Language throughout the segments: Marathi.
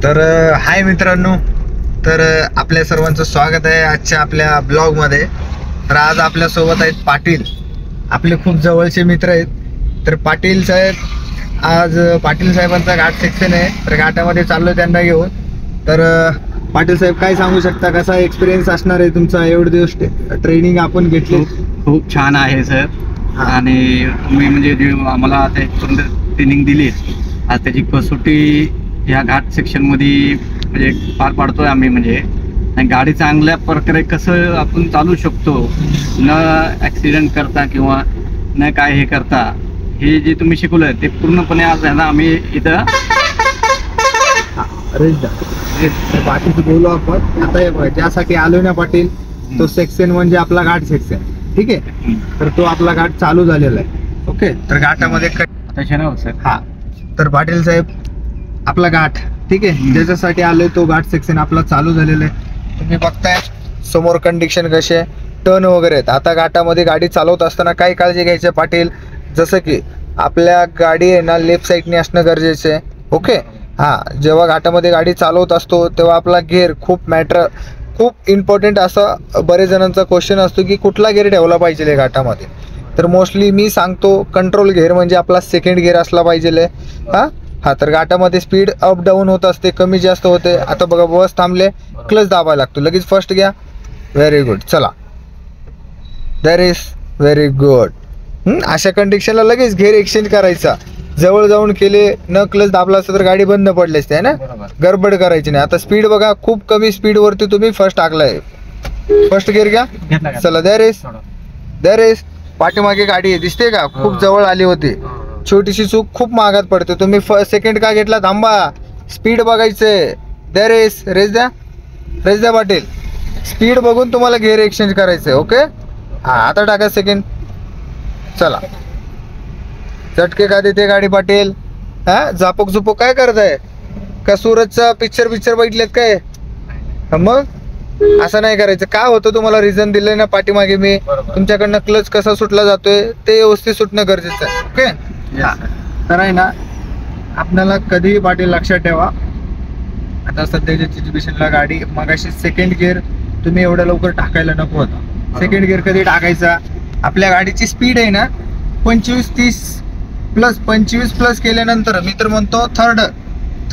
तर हाय मित्रांनो, तर आपल्या सर्वांचं स्वागत आहे आजच्या आपल्या ब्लॉगमध्ये. तर आज आपल्यासोबत आहेत पाटील, आपले खूप जवळचे मित्र आहेत. तर पाटील साहेब, आज पाटील साहेबांचा घाट सेक्शन आहे, तर घाटामध्ये चाललो त्यांना घेऊन. तर पाटील साहेब काय सांगू शकता, कसा एक्सपिरियन्स असणार आहे तुमचा? एवढे दिवस ट्रेनिंग आपण घेतली. खूप छान आहे सर. आणि तुम्ही म्हणजे जे आम्हाला ते ट्रेनिंग दिली, आज त्याची कसोटी या घाट सेक्शनमध्ये म्हणजे पार पाडतोय आम्ही. म्हणजे आणि गाडी चांगल्या प्रकारे कसं आपण चालू शकतो, न ॲक्सिडेंट करता किंवा न काय हे करता, हे जे तुम्ही शिकवलं ते पूर्णपणे आज आहे ना आम्ही इथं पाटील बोलू आपण. आता ज्यासाठी आलो ना पाटील, तो सेक्शन म्हणजे आपला घाट सेक्शन, ठीक आहे. तर तो आपला घाट चालू झालेला आहे. ओके, तर घाटामध्ये सर. हा, तर पाटील साहेब आपला घाट, ठीक आहे, ज्याच्यासाठी आलोय तो घाट सेक्शन आपला चालू झालेला आहे. तुम्ही बघताय समोर कंडिशन कसे, टर्न वगैरे आहेत. आता घाटामध्ये गाडी चालवत असताना काय काळजी घ्यायची पाटील? जसं की आपल्या गाडी आहे ना लेफ्ट साईडने असणं गरजेचं आहे. ओके, हा, जेव्हा घाटामध्ये गाडी चालवत असतो तेव्हा आपला गिअर खूप इम्पॉर्टंट. असं बरेच जणांचा क्वेश्चन असतो की कुठला गिअर ठेवला पाहिजे घाटामध्ये. तर मोस्टली मी सांगतो कंट्रोल गिअर म्हणजे आपला सेकंड गिअर असला पाहिजे. हा, तर घाटामध्ये स्पीड अप डाऊन होत असते, कमी जास्त होते. आता बघा, बस थांबले, क्लच दाबायला लागतो, लगेच फर्स्ट घ्या. व्हेरी गुड, चला, दॅट इज व्हेरी गुड. अशा कंडिशनला लगेच गिअर एक्सचेंज करायचा. जवळ जाऊन केले, न क्लच दाबला असतं तर गाडी बंद पडली असते ना, गडबड करायची नाही. आता स्पीड बघा, खूप कमी स्पीडवरती तुम्ही फर्स्ट टाकलाय, फर्स्ट गिअर घ्या. चला, दॅट इज पाठीमागे गाडी आहे, दिसते का? खूप जवळ आली होती. छोटीशी चूक खूप महागात पडते. तुम्ही सेकंड का घेतला? थांबा, स्पीड बघायचंय. दॅट इज रेस द्या पाटील. स्पीड बघून तुम्हाला गिअर एक्सचेंज करायचंय. ओके, हा, आता टाका सेकंड. चला, झटके का देते गाडी पाटील? हा, झापक झुपक काय करताय का? सूरजचा पिक्चर बघितलेत काय? मग असं नाही करायचं. काय होतं, तुम्हाला रिझन दिलंय ना पाठीमागे मी, तुमच्याकडनं क्लच कसा सुटला जातोय ते व्यवस्थित सुटणं गरजेचं आहे. ओके, तर आहे ना, आपल्याला कधीही पाटील लक्षात ठेवा, आता सध्याच्या सिच्युएशनला गाडी मगाशी सेकंड गिअर तुम्ही एवढ्या लवकर टाकायला नको होता. सेकंड गिअर कधी टाकायचा? आपल्या गाडीची स्पीड आहे ना 25-30 प्लस, 25 प्लस केल्यानंतर मी तर म्हणतो थर्ड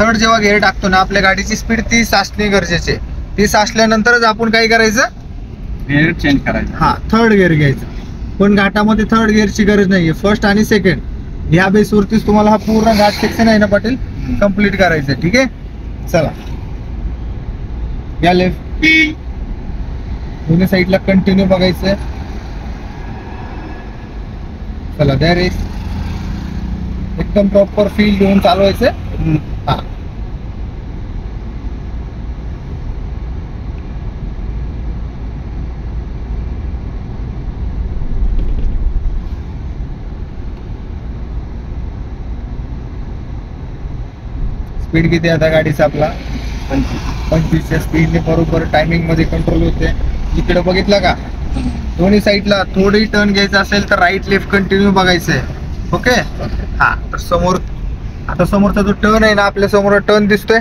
जेव्हा गिअर टाकतो ना, आपल्या गाडीची स्पीड 30 असणे गरजेचे. 30 असल्यानंतरच आपण काय करायचं? गिअर चेंज करायचं. हा, थर्ड गिअर घ्यायचा. पण घाटामध्ये थर्ड गिअरची गरज नाहीये, फर्स्ट आणि सेकंड ह्या बेसवरतीच तुम्हाला हा पूर्ण घाट सेक्शन आहे ना पाटील कम्प्लीट करायचं. ठीक आहे, चला, या लेफ्ट, दोन्ही साईडला कंटिन्यू बघायचंय. चला, दॅट इज एकदम प्रॉपर फील घेऊन चालवायचं. हा, स्पीड किती आता गाडीचा? आपला 25च्या स्पीडने बरोबर टायमिंग मध्ये कंट्रोल होते. इकडे बघितलं का, दोन्ही साईडला थोडी टर्न घ्यायचं असेल तर राईट लेफ्ट कंटिन्यू बघायचंय. ओके, हा, तर समोरचा जो टर्न आहे ना, आपल्या समोर टर्न दिसतोय,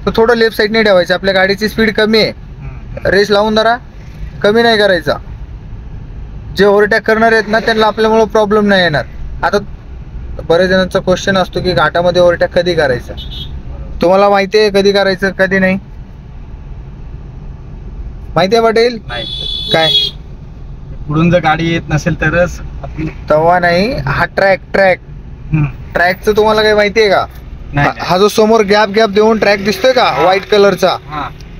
तो थोडं लेफ्ट साईडने ठेवायचं. आपल्या गाडीची स्पीड कमी आहे, रेस लावून जरा कमी नाही करायचा. जे ओव्हरटेक करणार आहेत ना, त्यांना आपल्यामुळे प्रॉब्लेम नाही येणार. आता बरेच जणांचा क्वेश्चन असतो की घाटामध्ये ओव्हरटेक कधी करायचा? तुम्हाला माहिती आहे कधी करायचं कधी नाही? माहिती आहे पाटील? काय? पुढून जर गाडी येत नसेल तरच तेव्हा नाही. हा ट्रॅकचं तुम्हाला काही माहिती आहे का? हा जो समोर गॅप देऊन ट्रॅक दिसतोय का व्हाईट कलरचा,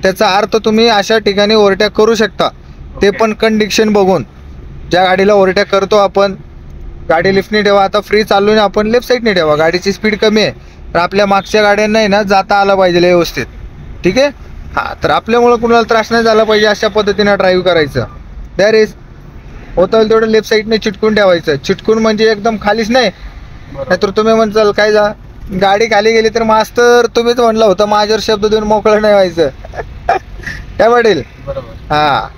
त्याचा अर्थ तुम्ही अशा ठिकाणी ओव्हरटेक करू शकता. ते पण कंडिशन बघून. ज्या गाडीला ओव्हरटेक करतो आपण, गाडी लेफ्टने ठेवा. आता फ्री चालू ना, आपण लेफ्ट साईडने ठेवा. गाडीची स्पीड कमी आहे, तर आपल्या मागच्या गाड्यांना ना जाता आलं पाहिजे व्यवस्थित. ठीक आहे, हा, तर आपल्यामुळे कुणाला त्रास नाही झाला पाहिजे अशा पद्धतीने ड्राईव्ह करायचं. दॅट इज होतं होईल तेवढं लेफ्ट साईडने चिटकून ठेवायचं. चिटकून म्हणजे एकदम खालीच नाही, नाहीतर तुम्ही म्हणचाल काय गाडी खाली गेली तर मास्तर तुम्हीच म्हणलं होतं, माझ्यावर शब्द देऊन मोकळं नाही व्हायचं. काय पाटील? हा,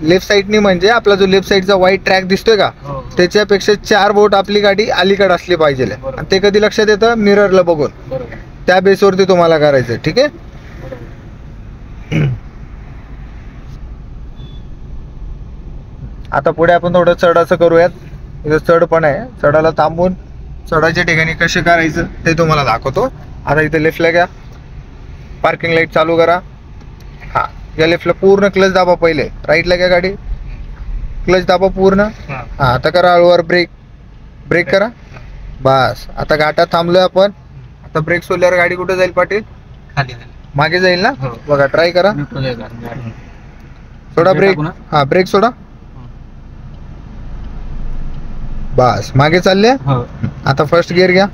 लेफ्ट साईडनी म्हणजे आपला जो लेफ्ट साईडचा व्हाईट ट्रॅक दिसतोय का, त्याच्यापेक्षा 4 बोट आपली गाडी अलीकडे असली पाहिजे. आणि ते कधी लक्षात येतं? मिररला बघून. त्या बेसवरती तुम्हाला करायचं. ठीक आहे. आता पुढे आपण थोडं चढाचं करूयात. इथं चढ पण आहे. चढाला थांबून चढाच्या ठिकाणी कसे करायचं ते तुम्हाला दाखवतो. आता इथे लेफ्टला घ्या, पार्किंग लाईट चालू करा. हा, या लेफ्टला पूर्ण क्लच दाबा. पहिले राईटला घ्या गाडी, क्लच दाबा पूर्ण. हा, आता करा हळूवार ब्रेक, ब्रेक करा. बस, आता घाटात थांबलोय आपण. आता ब्रेक सोडल्यावर गाडी कुठे जाईल पाटील? खाली मागे जाईल ना. हो. बघा, ट्राय करा. सोडा ब्रेक. हा, ब्रेक सोडा. बस, मागे चालले. आता फर्स्ट गिअर घ्या.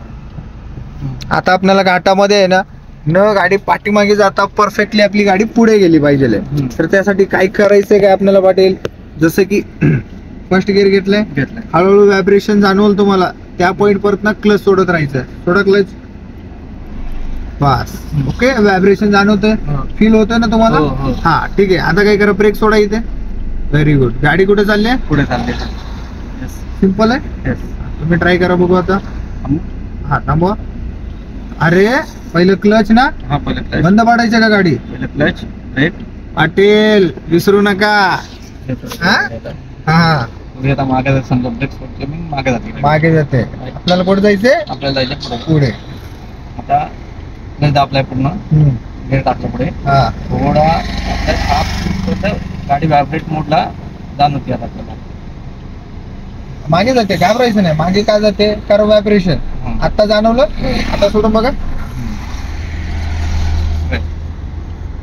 आता आपल्याला घाटामध्ये आहे ना, न गाडी पाठीमागे जाता परफेक्टली आपली गाडी पुढे गेली पाहिजे. तर त्यासाठी काय करायचंय काय आपल्याला पाटील? जसं की फर्स्ट गिअर घेतलंय, हळूहळू व्हायब्रेशन जाणवलं तुम्हाला, त्या पॉइंट परत ना क्लच सोडत राहायचं. सोडा क्लच. बस, ओके. व्हायब्रेशन जाणवतंय, फील होतंय ना तुम्हाला? हा, ठीक आहे. आता काय करा, ब्रेक सोडा इथे. Very good. गाडी कुठे चालली आहे? पुढे चालले. सिंपल आहे. तुम्ही ट्राय करा, बघू आता. हा, थांबवा. अरे, पहिलं क्लच ना. हा, पहिले बंद पाडायचं का गाडी? पहिले क्लच, ब्रेक. पाटील विसरू नका. हा, आता मागे समजा ब्रेक सोडतो मी, मागे जाते. मागे जाते. आपल्याला पुढे जायचंय. आपल्याला जायचं पुढे. आता नाही दाबलाय पूर्ण, गेअर टाकलं पुढे. हा, थोडा गाडी व्हायब्रेट मोडला जाणवते आता आपल्याला. मागे जाते, घाबरायचं नाही. मागे का जाते? कारण व्हायब्रेशन. आता जाणवलं. आता सोडून बघा.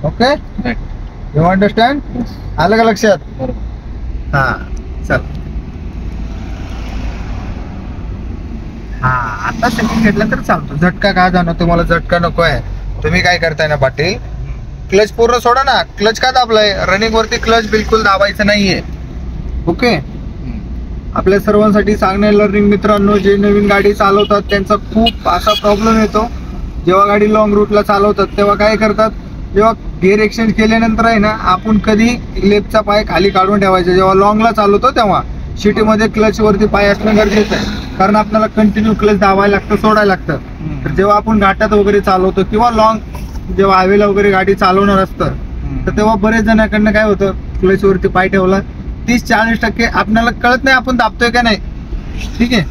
Okay, you understand? आलं का लक्षात? हा, चल. हा, आता सेकंड घेतला तर चालतो. झटका का जाणवतो तुम्हाला? झटका नको आहे. तुम्ही काय करताय ना पाटील, क्लच पूर्ण सोडा ना. क्लच का दाबलाय? रनिंग वरती क्लच बिलकुल दाबायचं नाहीये. ओके. आपल्या सर्वांसाठी सांगणे लर्निंग मित्रांनो, जे नवीन गाडी चालवतात त्यांचा खूप असा प्रॉब्लेम येतो. जेव्हा गाडी लॉंग रूटला चालवतात तेव्हा काय करतात, जेव्हा गिअर एक्सचेंज केल्यानंतर आहे ना, आपण कधी लेफ्टचा पाय खाली काढून ठेवायचा. जेव्हा लॉंगला चालवतो तेव्हा सिटीमध्ये क्लच वरती पाय असणं गरजेचं आहे. कारण आपल्याला कंटिन्यू क्लच दाबायला लागतं, सोडायला लागतं. तर जेव्हा आपण घाटात वगैरे चालवतो किंवा लॉंग जेव्हा हायवेला वगैरे गाडी चालवणार असतं, तर तेव्हा बरेच जणांकडनं काय होतं, क्लच वरती पाय ठेवला 30-40% आपल्याला कळत नाही आपण दाबतोय का नाही. ठीक आहे.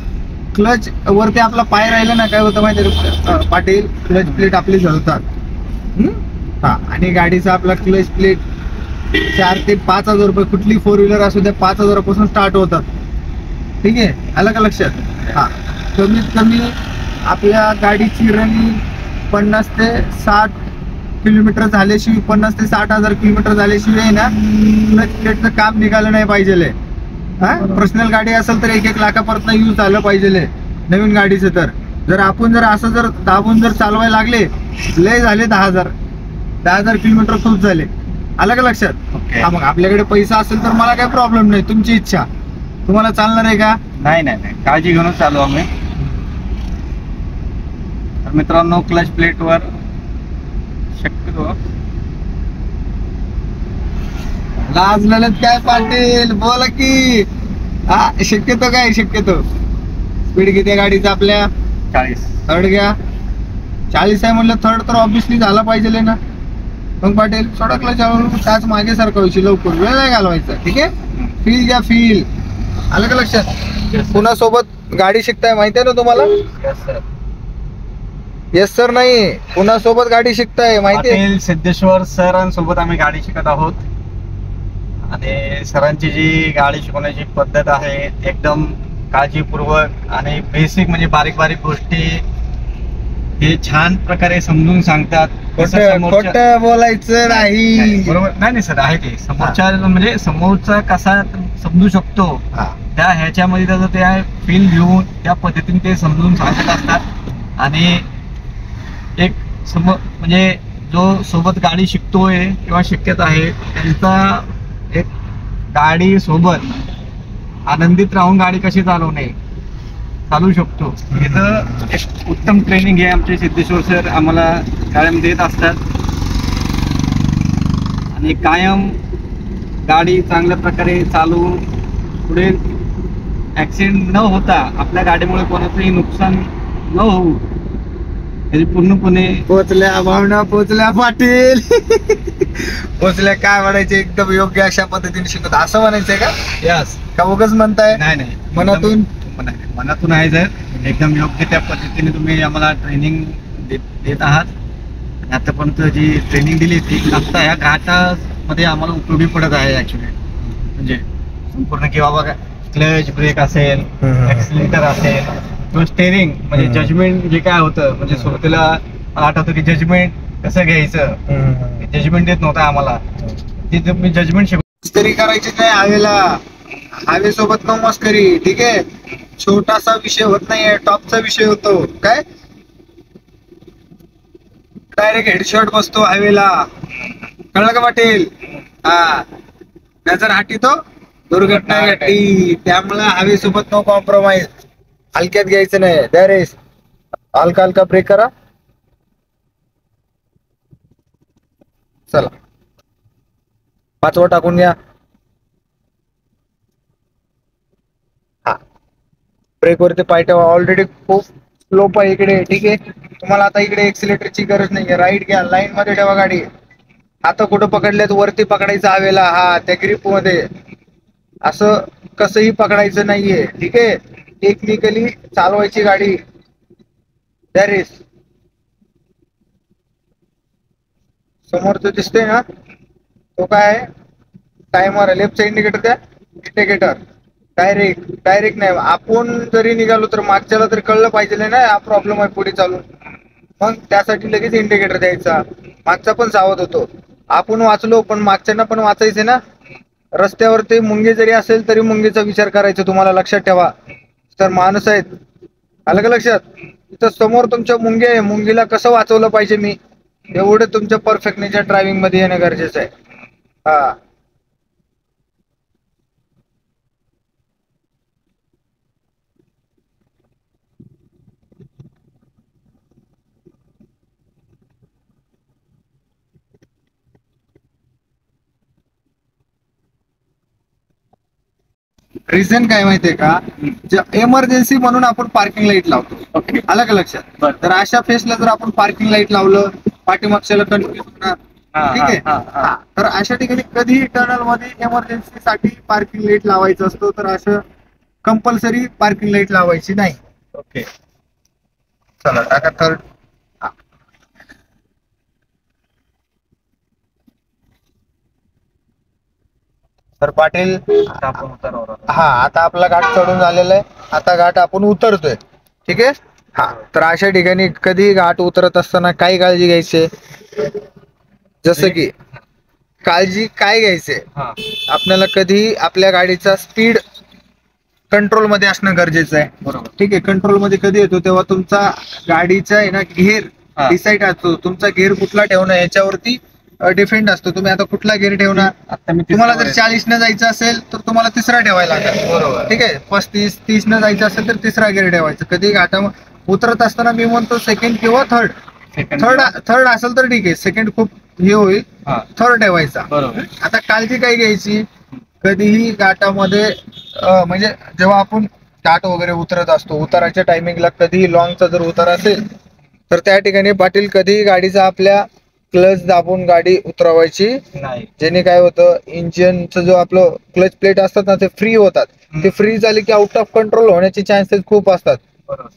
क्लच वरती आपला पाय राहिला ना, काय होतं माहिती पाटील, क्लच प्लेट आपली जळतात. हा, आणि गाडीचा आपला क्लच प्लेट 4,000 ते 5,000 रुपये, कुठली 4 व्हीलर असू द्या, 5,000 पासून स्टार्ट होतात. ठीक आहे, आलं का लक्षात? हा, कमीत कमी आपल्या गाडीची रनिंग 50 ते 60 किलोमीटर झाल्याशिवाय, 50 ते 60,000 किलोमीटर झाल्याशिवाय ना क्लच प्लेटचं काम निघालं नाही पाहिजे. हा, पर्सनल गाडी असेल तर 1-1 लाखापर्यंत यूज झालं पाहिजे नवीन गाडीचं. तर जर आपण जर असं जर दाबून जर चालवायला लागले, लय झाले 10,000 किलोमीटर खूप झाले. आलं का लक्षात? हा, मग आपल्याकडे पैसा असेल तर मला काही प्रॉब्लेम नाही, तुमची इच्छा. तुम्हाला चालणार आहे का? नाही नाही नाही, काळजी घेऊनच चालू आम्ही. तर मित्रांनो, क्लच प्लेटवर शक्यतो लाजलेलं काय पाटील, बोला की. हा, शक्यतो काय? शक्यतो स्पीड किती गाडीचा आपल्या? 40. थर्ड घ्या. 40 आहे म्हणलं, थर्ड तर ऑब्विसली झाला पाहिजे ना. मग पाटील सोडा क्लच, त्याच मागे सरकवायची, लवकर वेळ नाही घालवायचा. ठीक आहे. फील घ्या, फील. आलं का लक्षात? कुणासोबत गाडी शिकताय माहिती आहे ना तुम्हाला? येस सर नाही, कुणासोबत गाडी शिकताय माहिती आहे? सिद्धेश्वर सरांसोबत आम्ही गाडी शिकत आहोत. आणि सरांची जी गाडी शिकवण्याची पद्धत आहे एकदम काळजीपूर्वक आणि बेसिक, म्हणजे बारीक बारीक गोष्टी हे छान प्रकारे समजून सांगतात. खोटं बोलायचं नाही. बरोबर नाही सर, आहे ते समोरच्या, म्हणजे समोरचा कसा समजू शकतो त्या ह्याच्यामध्ये त्याचं ते फील घेऊन त्या पद्धतीने ते समजून सांगत असतात. आणि एक म्हणजे जो सोबत गाडी शिकतोय किंवा शिकत आहे त्यांचा एक गाडी सोबत आनंदित राहून गाडी कशी चालू शकतो, याचं एक उत्तम ट्रेनिंग हे आमचे सिद्धेश्वर सर आम्हाला कायम देत असतात. आणि कायम गाडी चांगल्या प्रकारे चालवून पुढे ॲक्सिडेंट न होता, आपल्या गाडीमुळे कोणाचंही नुकसान न होऊ त्याची पूर्णपणे पोचल्या भावना, पोचल्या पाटील. पोचल्या काय म्हणायचे, एकदम योग्य अशा पद्धतीने शिकवत असं म्हणायचंय का? यस. का उगाच म्हणताय? नाही मनातून? मनातून आहे सर. एकदम योग्य त्या पद्धतीने तुम्ही आम्हाला ट्रेनिंग देत आहात. आतापर्यंत जी ट्रेनिंग दिली ती आता ह्या घाटामध्ये आम्हाला उपयोगी पडत आहे ऍक्च्युली. म्हणजे संपूर्ण की बाबा क्लच ब्रेक असेल, ऍक्सिलेटर असेल किंवा स्टेरिंग, म्हणजे जजमेंट जे काय होतं, म्हणजे सुरुवातीला मला आठवतं की जजमेंट कसं घ्यायचं, जजमेंट देत नव्हता आम्हाला. ते तुम्ही जजमेंट मस्करी करायची नाही हवेला, हवे सोबत न मस्करी. ठीक आहे, छोटासा विषय होत नाहीये, टॉपचा विषय होतो. काय डायरेक्ट हेडशॉट बसतो हवेला, कळलं का पाटील? हा, नजर हाटी तो दुर्घटना घडली. त्यामुळे हवेसोबत नो कॉम्प्रोमाइज. हलक्यात घ्यायचं नाही. द्या रेस, हलका हलका ब्रेक करा. चला, 5वा टाकून घ्या. हा, ब्रेक वरती पाय ठेवा. ऑलरेडी खूप स्लोप आहे इकडे. ठीक आहे, तुम्हाला आता इकडे एक्सिलेटरची गरज नाहीये. राईट घ्या, लाईन मध्ये ठेवा गाडी. आता कुठं पकडल्यात, वरती पकडायचं हवेला. हा, त्या ग्रिप मध्ये असं कसंही पकडायचं नाहीये. ठीक आहे, टेक्निकली चालवायची गाडी. द्या रेस. समोर तो दिसतोय ना, तो काय टायमर आहे. लेफ्टचा इंडिकेटर द्या. इंडिकेटर डायरेक्ट नाही. आपण जरी निघालो तर मागच्याला तरी कळलं पाहिजे ना हा प्रॉब्लेम आहे पुढे चालून. मग त्यासाठी लगेच इंडिकेटर द्यायचा. मागचा पण सावध होतो. आपण वाचलो पण मागच्यांना पण वाचायचे ना. रस्त्यावरती मुंगी जरी असेल तरी मुंगीचा विचार करायचा. तुम्हाला लक्षात ठेवा, तर माणूस आहेत. आलं का लक्षात? तिथं समोर तुमच्या मुंगी आहे, मुंगीला कसं वाचवलं पाहिजे मी, एवढं तुमच्या परफेक्टनेच्या ड्रायव्हिंग मध्ये येणं गरजेचं आहे. हा, रिझन काय माहितीये का, एमर्जन्सी म्हणून आपण पार्किंग लाईट लावतो. ओके. आलं का लक्षात? तर अशा फेसला जर आपण पार्किंग लाईट लावलं, पाठीमागच्याला कन्फ्युज होणार. ठीक आहे, तर अशा ठिकाणी कधीही टनल मध्ये इमर्जन्सी साठी पार्किंग लाईट लावायचं असतो. तर असं कंपल्सरी पार्किंग लाईट लावायची नाही. ओके. चला टाका थर्ड. तर पाटील, हा, आता आपला घाट चढून झालेला आहे. आता घाट आपण उतरतोय. ठीक आहे. हा, तर अशा ठिकाणी कधी घाट उतरत असताना काही काळजी घ्यायची. जसं की काळजी काय घ्यायचे, आपल्याला कधी आपल्या गाडीचा स्पीड कंट्रोल मध्ये असणं गरजेचं आहे. बरोबर. ठीक आहे, कंट्रोल मध्ये कधी येतो तेव्हा तुमचा गाडीचा आहे ना घेर डिसाईड असतो. तुमचा घेर कुठला ठेवणं याच्यावरती डिपेंड असतो. तुम्ही आता कुठला घेर ठेवणार. तुम्हाला जर 40 न जायचं असेल तर तुम्हाला तिसरा ठेवायला लागेल. बरोबर. ठीक आहे, 35-30 न जायचं असेल तर तिसरा घेर ठेवायचा. कधी घाटा उतरत असताना मी म्हणतो सेकंड किंवा थर्ड असेल तर ठीक आहे. सेकंड खूप हे होईल, थर्ड ठेवायचा. बरोबर. आता काळजी काय घ्यायची, कधीही घाटामध्ये म्हणजे जेव्हा आपण घाट वगैरे उतरत असतो, उताराच्या टायमिंगला कधीही लॉंगचा जर उतार असेल तर त्या ठिकाणी पाटील कधीही गाडीचा आपल्या क्लच दाबून गाडी उतरवायची नाही. ज्याने काय होतं, इंजिनचं जो आपलं क्लच प्लेट असतात ना ते फ्री होतात. ते फ्री झाले की आउट ऑफ कंट्रोल होण्याचे चान्सेस खूप असतात.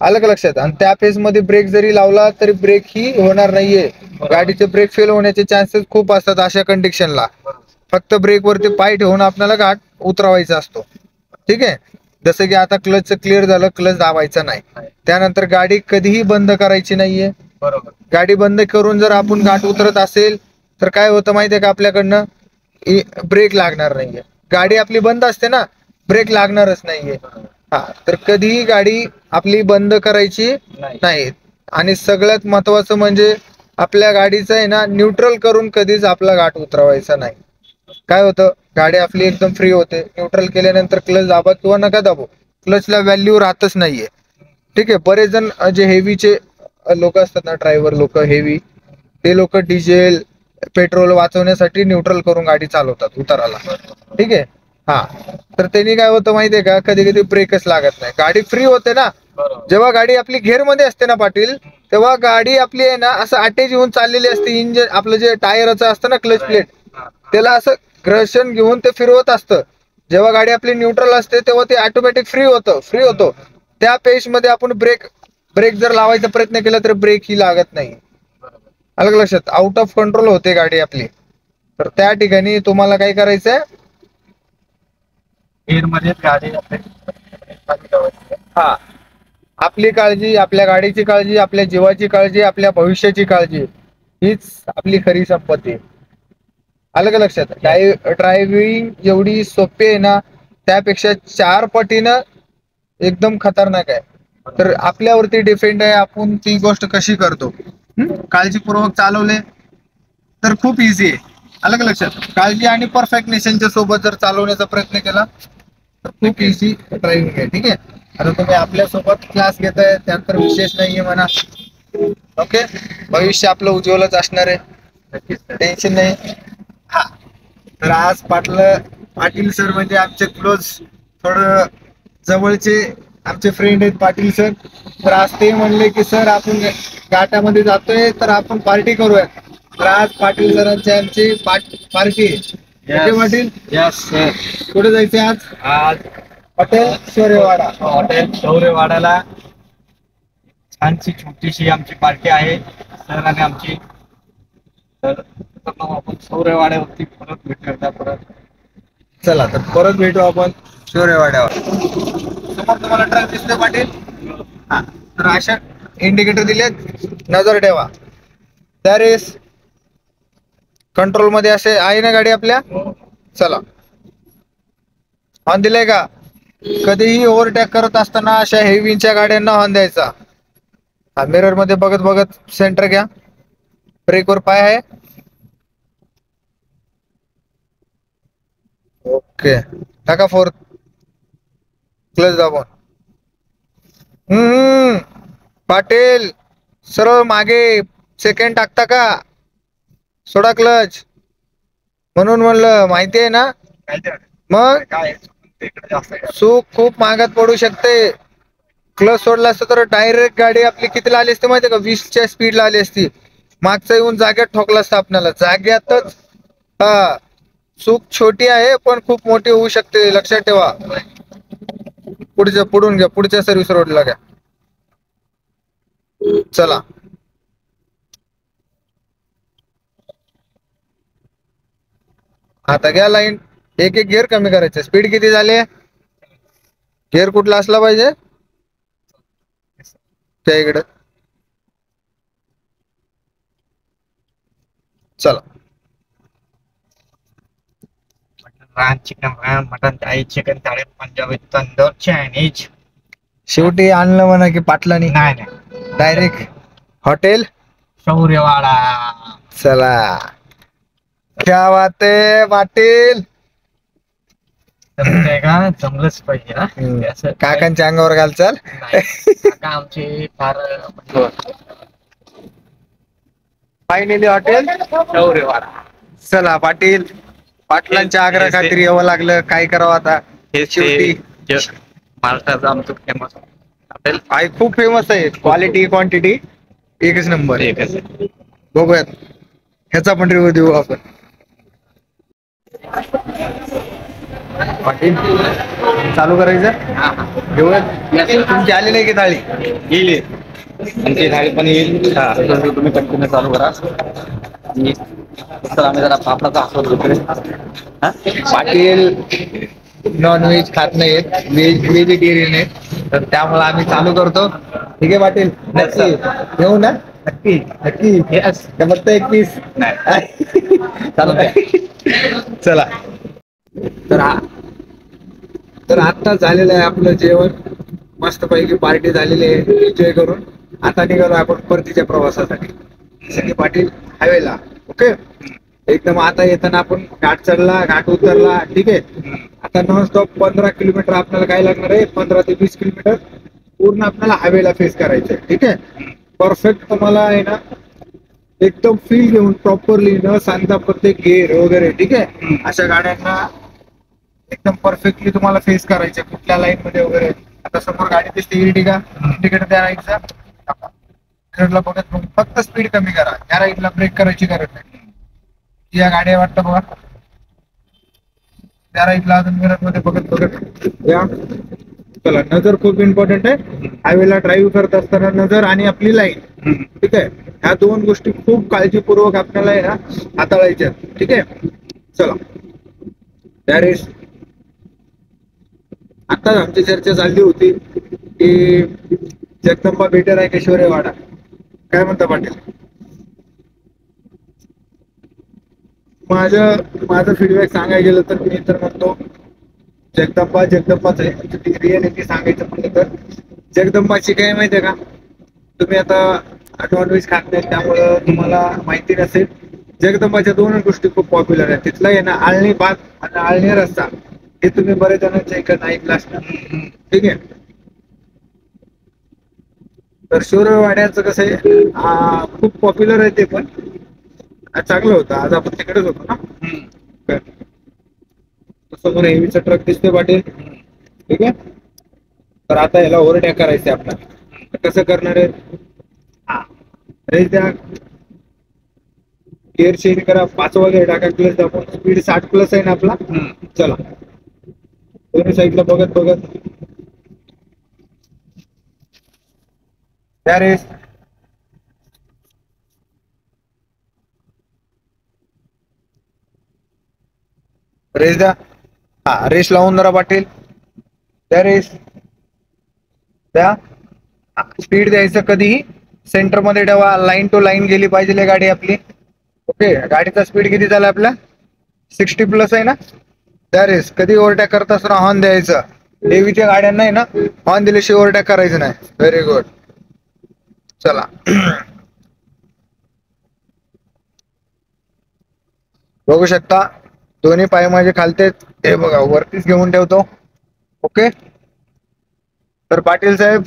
आलं का लक्षात? आणि त्या फेज मध्ये ब्रेक जरी लावला तरी ब्रेक ही होणार नाहीये. गाडीचे ब्रेक फेल होण्याचे चान्सेस खूप असतात अशा कंडिशनला. फक्त ब्रेक वरती पाय ठेवून आपल्याला घाट उतरवायचा असतो. ठीक आहे, जसं की आता क्लच क्लिअर झालं, क्लच दाबायचा नाही. त्यानंतर गाडी कधीही बंद करायची नाहीये. बरोबर. गाडी बंद करून जर आपण घाट उतरत असेल तर काय होतं माहितीये का, आपल्याकडनं ब्रेक लागणार नाहीये. गाडी आपली बंद असते ना, ब्रेक लागणारच नाहीये. हा, तर कधीही गाडी आपली बंद करायची नाही. आणि सगळ्यात महत्वाचं म्हणजे आपल्या गाडीचं आहे ना न्यूट्रल करून कधीच आपला घाट उतरवायचा नाही. काय होतं, गाडी आपली एकदम फ्री होते. न्यूट्रल केल्यानंतर क्लच दाबा किंवा नका दाबो, क्लचला व्हॅल्यू राहतच नाहीये. ठीक आहे, बरेच जण जे हेवीचे लोक असतात ना, ड्रायव्हर लोक हेवी, ते लोक डिझेल पेट्रोल वाचवण्यासाठी न्यूट्रल करून गाडी चालवतात उताराला. ठीक आहे, हा, तर त्यांनी काय होतं माहितीये का, कधी कधी ब्रेकच लागत नाही, गाडी फ्री होते ना. जेव्हा गाडी आपली घेर मध्ये असते ना पाटील, तेव्हा गाडी आपली आहे ना असं अटॅच होऊन चाललेली असते. इंजिन आपलं जे टायरचं असतं ना, क्लच प्लेट, त्याला असं घर्षण घेऊन ते फिरवत असतं. जेव्हा गाडी आपली न्यूट्रल असते तेव्हा ते ऑटोमॅटिक फ्री होतो. त्या पेश मध्ये आपण ब्रेक जर लावायचा प्रयत्न केला तर ब्रेक ही लागत नाही. अलग लक्षात, आउट ऑफ कंट्रोल होते गाडी आपली. तर त्या ठिकाणी तुम्हाला काय करायचंय, एअर मध्ये गाडी हा, आपली काळजी, आपल्या गाडीची काळजी, आपल्या जीवाची काळजी, आपल्या भविष्याची काळजी, हीच आपली खरी संपत्ती आहे. आलं का लक्षात? ड्रायव्हिंग एवढी सोपी आहे ना, त्यापेक्षा 4 पटीनं एकदम खतरनाक आहे. तर आपल्यावरती डिपेंड आहे, आपण ती गोष्ट कशी करतो. काळजीपूर्वक चालवले तर खूप इझी आहे. आलं का लक्षात? काळजी आणि परफेक्टनेसच्या सोबत जर चालवण्याचा प्रयत्न केला तर खूप इझी ड्रायव्हिंग आहे. ठीक आहे, आता तुम्ही आपल्या सोबत क्लास घेताय, त्यात तर विशेष नाहीये म्हणा. ओके, भविष्य आपलं उज्ज्वलच असणार आहे, टेन्शन नाही. हा, तर आज पाटील सर म्हणजे आमचे क्लोज, थोडं जवळचे आमचे फ्रेंड आहेत पाटील सर. तर आज ते म्हणले की सर आपण घाटामध्ये जातोय तर आपण पार्टी करूया. तर आज पाटील सरांची आमची पार्टी आहे. Patil, yes sir. कुठे जायचंय आज? आज हॉटेल शौर्यवाडा. हॉटेल शौर्यवाड्याला छानशी छोटीशी आमची पार्टी आहे सर आणि आमची. तर आपण शौर्यवाड्यावरती परत भेटूया परत. चला तर परत भेटू आपण शौर्यवाड्यावर. समोर तुम्हाला ट्रक दिसतोय पाटील. हा, तर अशा इंडिकेटर दिलेत, नजर ठेवा. त्या रेस कंट्रोल मध्ये असे आहे ना गाडी आपल्या. चला, हॉर्न दिलाय का? कधीही ओव्हरटेक करत असताना अशा हेवीच्या गाड्यांना हॉर्न द्यायचा. हा, मिरर मध्ये बघत बघत सेंटर घ्या. ब्रेकवर पाय आहे. ओके, टाका फोर्थ, क्लच दाबून. पाटील सरळ मागे सेकंड टाकता का? सोडा क्लच. म्हणून म्हणलं, माहिती आहे ना. मग काय इकडे जास्त चूक खूप महागात पडू शकते. क्लच सोडला असतं तर डायरेक्ट गाडी आपली कितीला आली असते माहितीये का? 20च्या स्पीडला आली असती. मागचा येऊन जाग्यात ठोकला असता आपल्याला, जाग्यातच. हा, चूक छोटी आहे पण खूप मोठी होऊ शकते, लक्षात ठेवा. पुढून घ्या, पुढच्या सर्व्हिस रोडला घ्या. चला, आता घ्या लाईन. एक एक गिअर कमी करायचे. स्पीड किती झाले? गिअर कुठला असला पाहिजे त्या इकडे. चला, रान चिकन, रान मटन, थाई चिकन, थाळी पंजाबी, तंदूर, चायनीज. शेवटी आणलं म्हणा की पाटलानी. नाही, डायरेक्ट हॉटेल शौर्यवाडा. चला, क्या बात आहे पाटील. जमतंय का? जमलंच पाहिजे ना. असं काकांच्या अंगावर घाल. चल, नाही. काका आमचे फार फायनली हॉटेल शौर्यवाडा. चला पाटील, पाटलांच्या आग्रह खातीर यावं लागलं, काय करावं आता. हे शेवटी महाराष्ट्राचं आमचं फेमस हॉटेल. आहे, खूप फेमस आहे. क्वालिटी क्वांटिटी एकच नंबर. एकच. बघूयात, ह्याचा पण रिव्ह्यू देऊ आपण. पाटील चालू करायचं, घेऊयात. तुमची आली नाही की थाळी? येईल, आमची थाळी पण येईल. तुम्ही कंटिन्यू चालू करा. तर आम्ही जरा पापडाचा आस्वाद घेतोय. पाटील नॉनव्हेज खात नाहीत, व्हेजिटेरियन आहेत, तर त्यामुळे आम्ही चालू करतो. ठीक आहे पाटील, नक्की घेऊ ना? नक्की नक्की. फक्त एक पीस नाही चालू. चला, तर आता झालेलं आहे आपलं जेवण, मस्त पैकी पार्टी झालेली आहे, एन्जॉय करून आता निघालो आपण परतीच्या प्रवासासाठी. सगळे पाटील हायवेला. ओके, एकदम आता येताना आपण घाट चढला, घाट उतरला. ठीक आहे, आता नॉनस्टॉप 15 किलोमीटर आपल्याला काय लागणार आहे, 15 ते 20 किलोमीटर पूर्ण आपल्याला हायवेला फेस करायचंय. ठीक आहे, परफेक्ट तुम्हाला आहे ना, एकदम फील घेऊन प्रॉपरली न सांगता प्रत्येक गेअर वगैरे. ठीक आहे, अशा गाड्यांना एकदम परफेक्टली तुम्हाला फेस करायचे कुठल्या लाईन मध्ये वगैरे. आता समोर गाडी दिसते इर्टिगा, इंडिकेटर त्या राईटचा बघत बघ, फक्त स्पीड कमी करा. या राईटला ब्रेक करायची गरज नाही. या गाड्या वाटतं बघा, त्या राईटला अजून मिरर मध्ये बघत बघत या. चला, नजर खूप इम्पॉर्टंट आहे हायवेला ड्राईव्ह करत असताना, नजर आणि आपली लाईन. ठीक आहे, ह्या दोन गोष्टी खूप काळजीपूर्वक आपल्याला आहे ना हाताळायच्या. ठीक आहे, चला. त्यावेळेस आताच आमची चर्चा चालली होती की जगदंबा बेटर आहे की शौर्यवाडा, काय म्हणता पाटील? माझं फीडबॅक सांगायला गेलं तर मी तर म्हणतो जगदंबाच आहे. रिअलिटी सांगायचं म्हणलं तर जगदंबाची काय माहितीये का, तुम्ही आता नॉनव्हेज खात नाही त्यामुळं तुम्हाला माहिती नसेल. जगदंबाच्या दोन गोष्टी खूप पॉप्युलर आहेत. तिथलं आहे ना आळणी भात आणि आळणी रस्सा, हे तुम्ही बरेच जणांच्या इकडं ऐकलं असणार. ठीक आहे, तर शौर्यवाड्याचं कसं आहे खूप पॉप्युलर आहे ते पण चांगलं होतं. आज आपण तिकडेच होतो ना. समोर हेवीचा ट्रक दिसतोय पाटील. ठीक आहे, तर आता याला ओव्हरटेक करायचंय आपल्याला. कसं करणार आहे? रेस द्या, गिअर चेंज करा, 5वा गिअर टाका, क्लच दाबून. स्पीड 60+ आहे ना आपला. चला, दोन्ही साईडला बघत बघत द्या रेस. रेस द्या. हा, रेस लावून जरा पाटील, द्या रेस द्या. स्पीड द्यायचं कधीही सेंटर मध्ये ठेवा, लाईन टू लाईन गेली पाहिजे गाडी आपली. ओके, गाडीचा स्पीड किती झाला आपला? 60+ आहे ना. द्या रेस. कधी ओव्हरटेक करत असताना हॉर्न द्यायचं. देवीच्या गाड्यांना आहे ना हॉर्न दिल्याशिवाय ओव्हरटेक करायचं नाही. Very good. चला, बघू शकता दोन्ही पाय माझे खालते, हे बघा वरतीच घेऊन ठेवतो. ओके, तर पाटील साहेब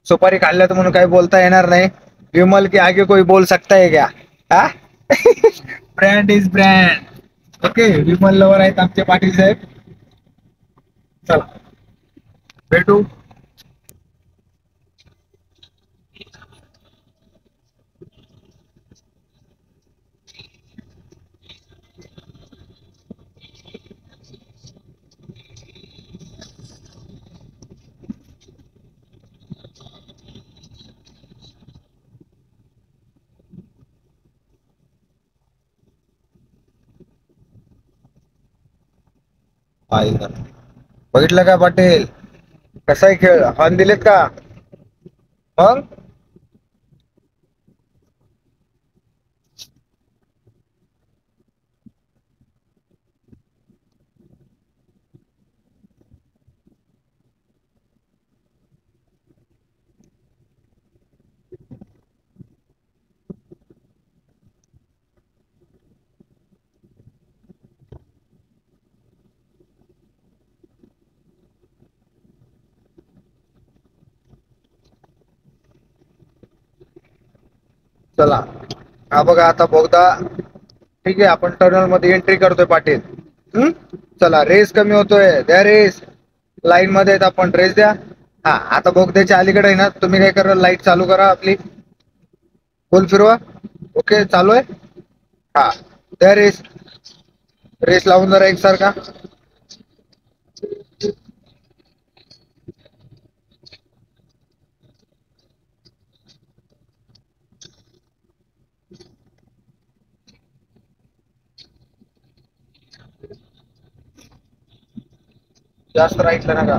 सुपारी खाल्ल्यात म्हणून काही बोलता येणार नाही. विमल के आगे कोई बोल सकता है क्या? हा brand is brand. Okay, Vimal lover आहेत आमचे पाटील साहेब. चला, भेटू. बघितलं का पाटील, कसा आहे खेळ? हॉर्न दिलेत का मग? चला, हा बघा आता बोगदा. ठीक आहे, आपण टर्नल मध्ये एंट्री करतोय पाटील. चला, रेस कमी होतोय, द्या रेस. लाईन मध्ये आहेत आपण, रेस द्या. हा, आता बोगद्याच्या अलीकडे आहे ना, तुम्ही काय करा, लाईट चालू करा आपली, फुल फिरवा. ओके, चालू आहे. हा, द्या रेस. रेस लावून जरा एकसारखा. जास्त राईटला नका,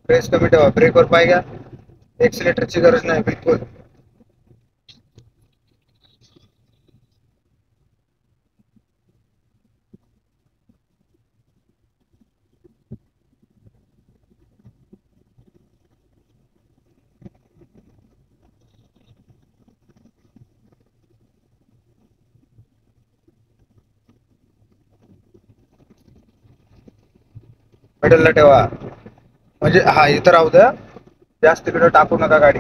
रेस कमी ठेवा. ब्रेकवर पाय घ्या, एक्सिलेटरची गरज नाही बिलकुल. मिडलला ठेवा, म्हणजे हा इथं राहू द्या, जास्त तिकडे टाकू नका गाडी.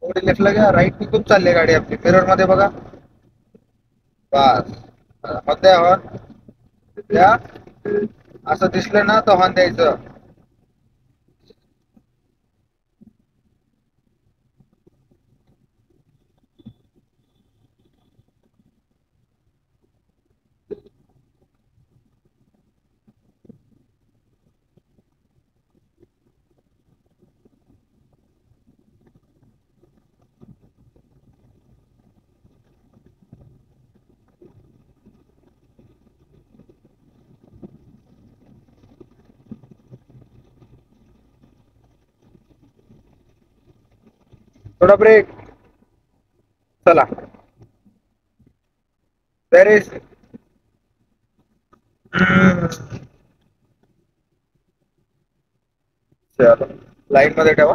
थोडी लेफ्टला घ्या, राईट खूप चालली गाडी आपली. मिरर मध्ये बघा. बस मध्ये हॉर्न द्या. असं दिसलं ना तर हॉर्न द्यायचं. थोडा ब्रेक. चला there is चलो लाईन मध्ये ठेवा.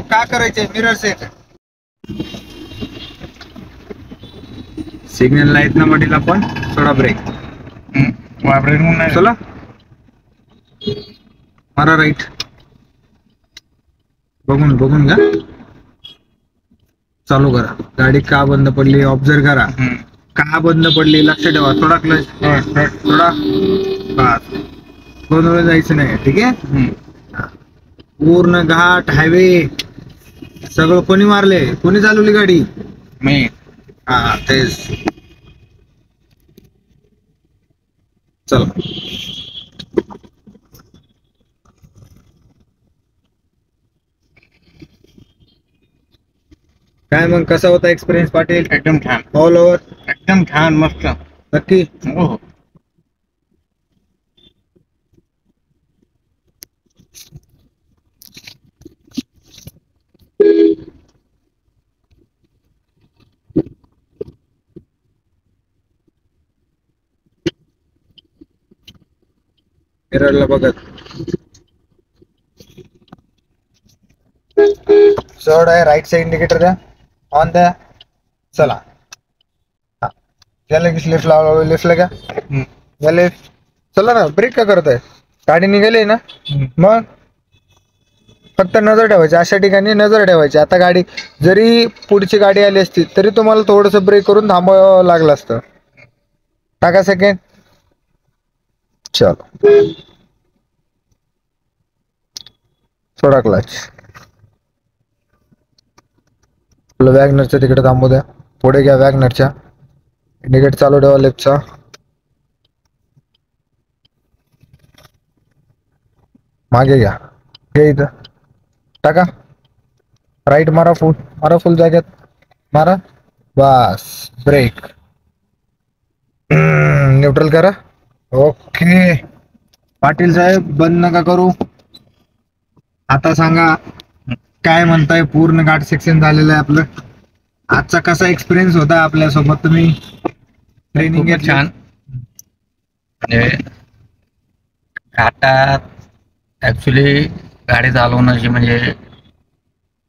का करायचंय मिरर सेट. सिग्नल लाईट ना मधील आपण थोडा ब्रेक. वायब्रेट म्हणून नाही. चला मारा राईट. बघून बघून घ्या. चालू करा. गाडी का बंद पडली ऑब्झर्व करा. का बंद पडली लक्ष ठेवा. थोडा क्लच थोडा. बस गोंधळ जायचं नाही. ठीक आहे. पूर्ण घाट हायवे सगळं कोणी मारले. कोणी चालवली गाडी. मी. हा तेच. चला काय मग कसा होता एक्सपिरियन्स पाटील. एकदम छान. ऑल ओव्हर एकदम छान मस्त. नक्की. हो. मिररला बघत. चढ आहे. राईट साइड इंडिकेटर द्या. ऑन द्या. चला गेलं की लेफ्ट लावा. लेफ्टला घ्या. या लेफ्ट. चला ना. ब्रेक का करत आहे. गाडी निघाली ना. मग फक्त नजर ठेवायची. अशा ठिकाणी नजर ठेवायची. आता गाडी जरी पुढची गाडी आली असती तरी तुम्हाला थोडस ब्रेक करून थांबावं लागलं असतं. टाका सेकंड. चलो थोडा क्लच. वॅगनरच्या तिकडे थांबू द्या. पुढे घ्या वॅगनरच्या. इंडिकेट चालू ठेवा लेफ्टचा. मागे घ्या. घे इथं. टाका. राईट मारा. फुल मारा. फुल जाग्यात मारा. बस ब्रेक. न्यूट्रल करा. ओके पाटील साहेब बंद नका करू. आता सांगा काय म्हणताय. पूर्ण घाट सेक्शन झालेलं आहे आपलं. आजचा कसा एक्सपिरियन्स होता आपल्यासोबत. तुम्ही ट्रेनिंग खूपच छान. म्हणजे घाटात ऍक्च्युली गाडी चालवण्याची म्हणजे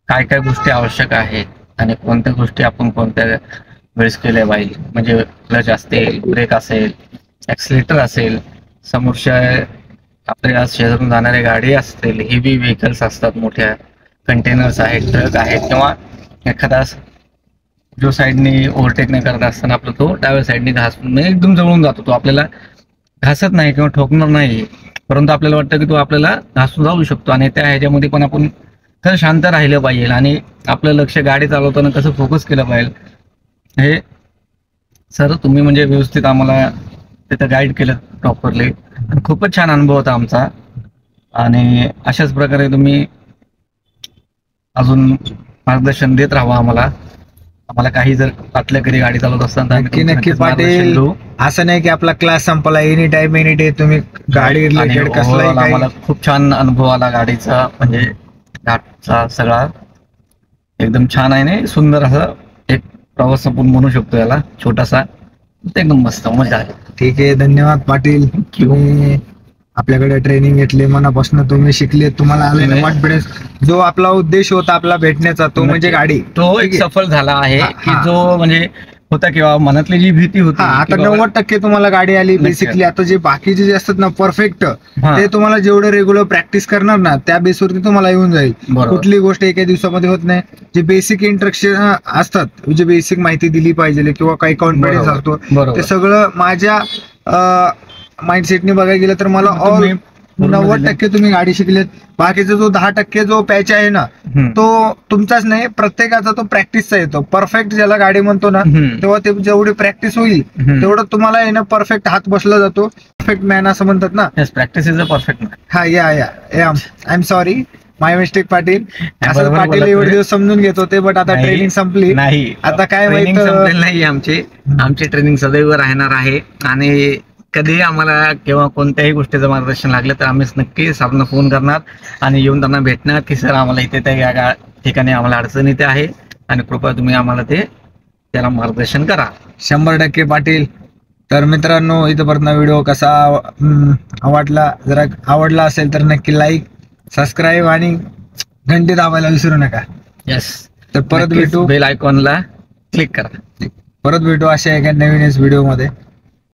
काय काय गोष्टी आवश्यक आहेत आणि कोणत्या गोष्टी आपण कोणत्या वेळेस केल्या पाहिजे. म्हणजे क्लच असेल, ब्रेक असेल, ॲक्सिलेटर असेल, समोरच्या आपल्या शेजारून जाणाऱ्या गाडी असतील, हेवी व्हेकल्स असतात, मोठ्या कंटेनर्स आहेत, ट्रक आहेत, किंवा एखादा जो साईडने ओव्हरटेक नाही करत असताना आपला तो डाव्या साईडने घासून एकदम जवळून जातो. तो आपल्याला घासत नाही किंवा ठोकणार नाही, परंतु आपल्याला वाटतं की तो आपल्याला घासून जाऊ शकतो. आणि त्या ह्याच्यामध्ये पण आपण खरं शांत राहिलं पाहिजे आणि आपलं लक्ष गाडी चालवताना कसं फोकस केलं पाहिजे. हे सर तुम्ही म्हणजे व्यवस्थित आम्हाला तिथं गाईड केलं प्रॉपरली. खूपच छान अनुभव होता आमचा. आणि अशाच प्रकारे तुम्ही अजून मार्गदर्शन देत राहा आम्हाला. आम्हाला काही जर वाटलं कधी गाडी चालवत असताना नक्की नक्की पाटील. असं नाही की आपला क्लास संपला. एनी टाइम एनी डे तुम्ही गाडी रिलेटेड कसलाही आम्हाला खूप छान अनुभव आला गाडीचा. म्हणजे घाटचा सगळा एकदम छान आहे ना, सुंदर असं एक प्रवास आपण म्हणू शकतो याला, छोटासा. एकदम मस्त मजा आली. ठीक आहे. धन्यवाद पाटील. तुम्ही आपल्याकडे ट्रेनिंग घेतली, मनापासून तुम्ही शिकले, तुम्हाला आले कॉन्फिडन्स. जो आपला उद्देश होता आपला भेटण्याचा तो म्हणजे गाडी, तो एक सफल झाला आहे. की जो म्हणजे होता किंवा मनातली जी भीती होती हा, आता की बाबा- 90% तुम्हाला गाडी आली. नक्की. बेसिकली आता जे बाकीचे जे असतात ना परफेक्ट, हा. ते तुम्हाला जेवढं रेग्युलर प्रॅक्टिस करणार ना त्या बेसवरती तुम्हाला येऊन जाईल. बरोबर. कुठली गोष्ट एका दिवसामध्ये होत नाही. जे बेसिक इंस्ट्रक्शन असतात, जे बेसिक माहिती दिली पाहिजे किंवा काही कॉन्फिडन्स बरोबर. असतो, बरोबर. ते सगळं माझ्या माइंडसेटने बघायला गेलं तर मला ऑल तुम्ही पूर्ण 90% तुम्ही गाडी शिकलेत. बाकीचा जो 10% जो पॅच आहे ना, हम्म. तो तुमचाच नाही, प्रत्येकाचा तो प्रॅक्टिसचा येतो. परफेक्ट ज्याला गाडी म्हणतो ना, हम्म. तेव्हा ते जेवढी प्रॅक्टिस होईल हम्म. तेवढं तुम्हाला आहे ना परफेक्ट हात बसला जातो. परफेक्ट मॅन असं म्हणतात ना. Yes, practice is a perfect. हा, या I am sorry, my mistake Patil. असं बरोबर पाटील बोलला एवढे तुम्ही. दिवस समजून घेत होते, बट आता नाही, ट्रेनिंग संपली. नाही, आता काय ट्रेनिंग माहित संपलेली नाही आमची ट्रेनिंग सदैव राहणार आहे. आणि कधीही आम्हाला किंवा कोणत्याही गोष्टीचं मार्गदर्शन लागलं तर आम्ही नक्की सरांना फोन करणार आणि येऊन त्यांना भेटणार की सर आम्हाला इथे त्या ठिकाणी आम्हाला अडचण इथे आहे आणि कृपया तुम्ही आम्हाला त्याला मार्गदर्शन करा. 100% पाटील. तर मित्रांनो, इथपर्यंत व्हिडिओ कसा आवडला, जरा आवडला असेल तर नक्की लाईक, सबस्क्राईब आणि घंटी दाबायला विसरू नका. येस, तर परत भेटू बेल आयकॉनला क्लिक करा. अशा एका नवीनच व्हिडिओ मध्ये.